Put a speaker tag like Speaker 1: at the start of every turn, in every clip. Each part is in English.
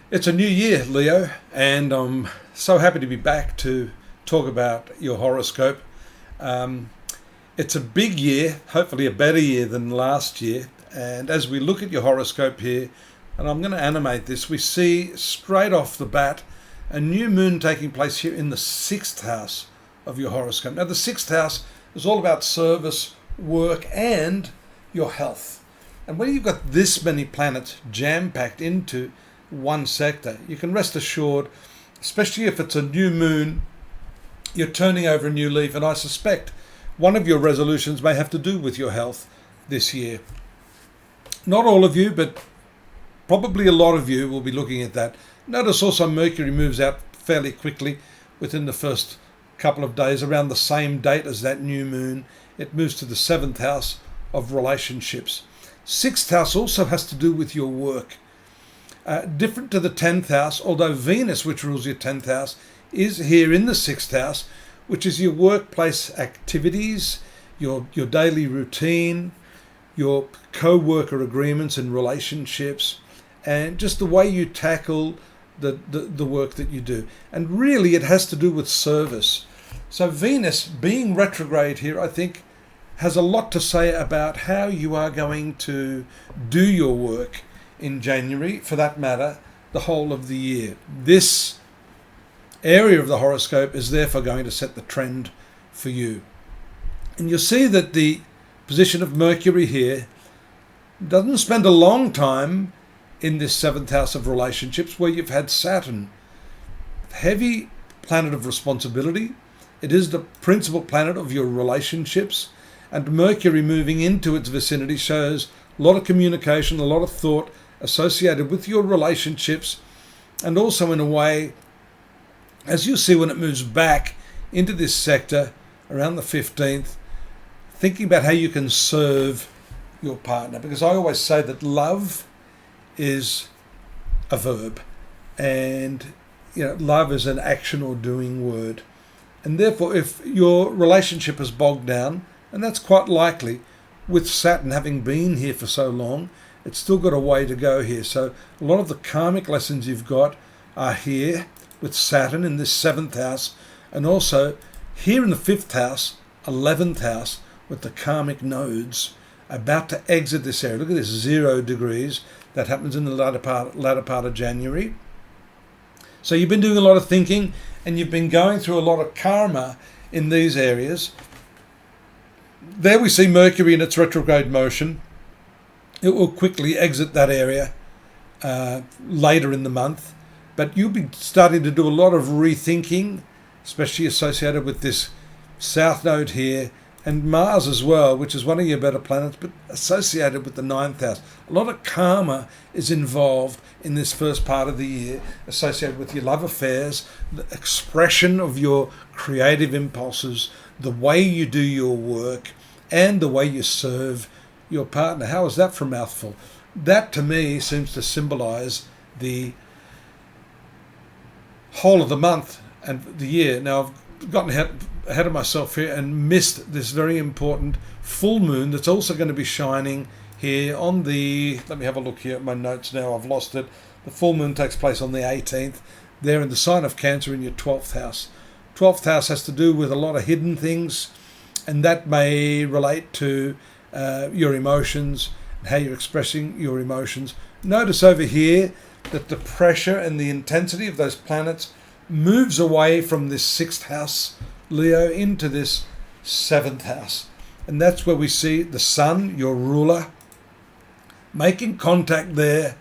Speaker 1: It's a new year, Leo, and I'm so happy to be back to talk about your horoscope. Um, it's a big year, hopefully a better year than last year. And as we look at your horoscope here, and I'm going to animate this, we see straight off the bat a new moon taking place here in the sixth house of your horoscope. Now, the sixth house is all about service, work, and your health. And when you've got this many planets jam packed into one sector, you can rest assured, especially if it's a new moon, you're turning over a new leaf. And I suspect one of your resolutions may have to do with your health this year. Not all of you, but probably a lot of you will be looking at that. Notice also Mercury moves out fairly quickly within the first couple of days, around the same date as that new moon. It moves to the seventh house of relationships. Sixth house also has to do with your work. Different to the 10th house, although Venus, which rules your 10th house, is here in the 6th house, which is your workplace activities, your daily routine, your co-worker agreements and relationships, and just the way you tackle the work that you do. And really it has to do with service. So Venus being retrograde here, I think, has a lot to say about how you are going to do your work in January, for that matter, the whole of the year. This area of the horoscope is therefore going to set the trend for you. And you'll see that the position of Mercury here doesn't spend a long time in this seventh house of relationships, where you've had Saturn, heavy planet of responsibility. It is the principal planet of your relationships, and Mercury moving into its vicinity shows a lot of communication, a lot of thought associated with your relationships, and also in a way, as you see when it moves back into this sector around the 15th, thinking about how you can serve your partner. Because I always say that love is a verb, and love is an action or doing word. And therefore, if your relationship is bogged down, and that's quite likely with Saturn having been here for so long, it's still got a way to go here. So a lot of the karmic lessons you've got are here with Saturn in this seventh house, and also here in the fifth house, 11th house, with the karmic nodes about to exit this area. Look at this, 0 degrees. That happens in the latter part of January. So you've been doing a lot of thinking, and you've been going through a lot of karma in these areas. There we see Mercury in its retrograde motion. It will quickly exit that area later in the month, but you'll be starting to do a lot of rethinking, especially associated with this south node here, and Mars as well, which is one of your better planets, but associated with the ninth house. A lot of karma is involved in this first part of the year, associated with your love affairs, the expression of your creative impulses, the way you do your work, and the way you serve your partner. How is that for a mouthful? That to me seems to symbolize the whole of the month and the year. Now I've gotten ahead of myself here and missed this very important full moon that's also going to be shining here on the, let me have a look here at my notes now, I've lost it. The full moon takes place on the 18th, there in the sign of Cancer in your 12th house. 12th house has to do with a lot of hidden things, and that may relate to your emotions and how you're expressing your emotions. Notice over here that the pressure and the intensity of those planets moves away from this sixth house, Leo, into this seventh house. And that's where we see the sun, your ruler, making contact there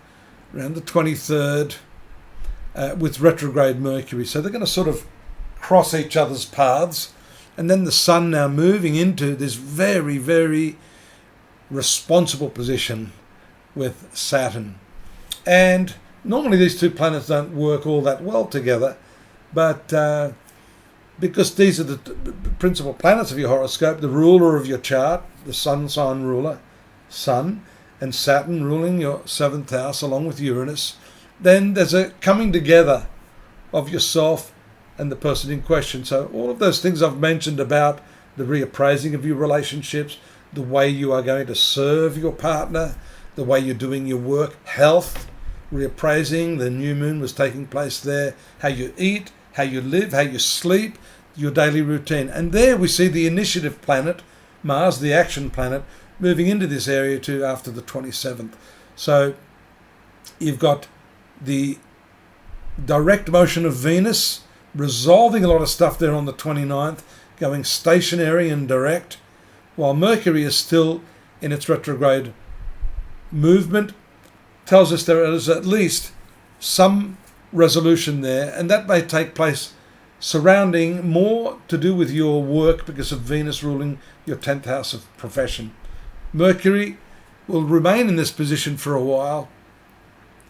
Speaker 1: around the 23rd with retrograde Mercury. So they're going to sort of cross each other's paths. And then the sun now moving into this very, very responsible position with Saturn. And normally these two planets don't work all that well together, but because these are the principal planets of your horoscope, the ruler of your chart, the sun sign ruler, Sun, and Saturn ruling your seventh house along with Uranus, then there's a coming together of yourself and the person in question. So all of those things I've mentioned about the reappraising of your relationships, the way you are going to serve your partner, the way you're doing your work, health, reappraising. The new moon was taking place there. How you eat, how you live, how you sleep, your daily routine. And there we see the initiative planet, Mars, the action planet, moving into this area too after the 27th. So you've got the direct motion of Venus resolving a lot of stuff there on the 29th, going stationary and direct, while Mercury is still in its retrograde movement. Tells us there is at least some resolution there, and that may take place surrounding more to do with your work because of Venus ruling your 10th house of profession. Mercury will remain in this position for a while,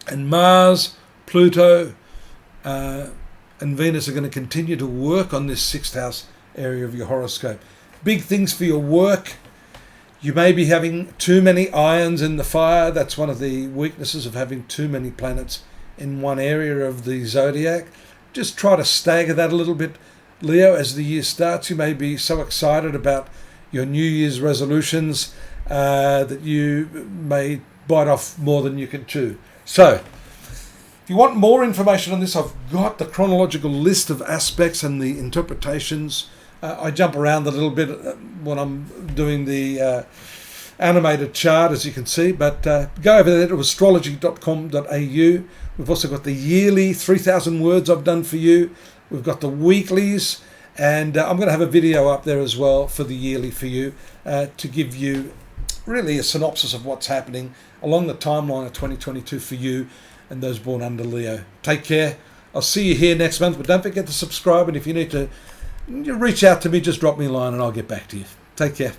Speaker 1: and Mars, Pluto, and Venus are going to continue to work on this 6th house area of your horoscope. Big things for your work. You may be having too many irons in the fire. That's one of the weaknesses of having too many planets in one area of the zodiac. Just try to stagger that a little bit, Leo, as the year starts. You may be so excited about your New Year's resolutions that you may bite off more than you can chew. So, if you want more information on this, I've got the chronological list of aspects and the interpretations. I jump around a little bit when I'm doing the animated chart, as you can see, but go over there to astrology.com.au. We've also got the yearly 3,000 words I've done for you. We've got the weeklies, and I'm going to have a video up there as well for the yearly for you to give you really a synopsis of what's happening along the timeline of 2022 for you and those born under Leo. Take care. I'll see you here next month, but don't forget to subscribe, and if you need to reach out to me, just drop me a line and I'll get back to you. Take care.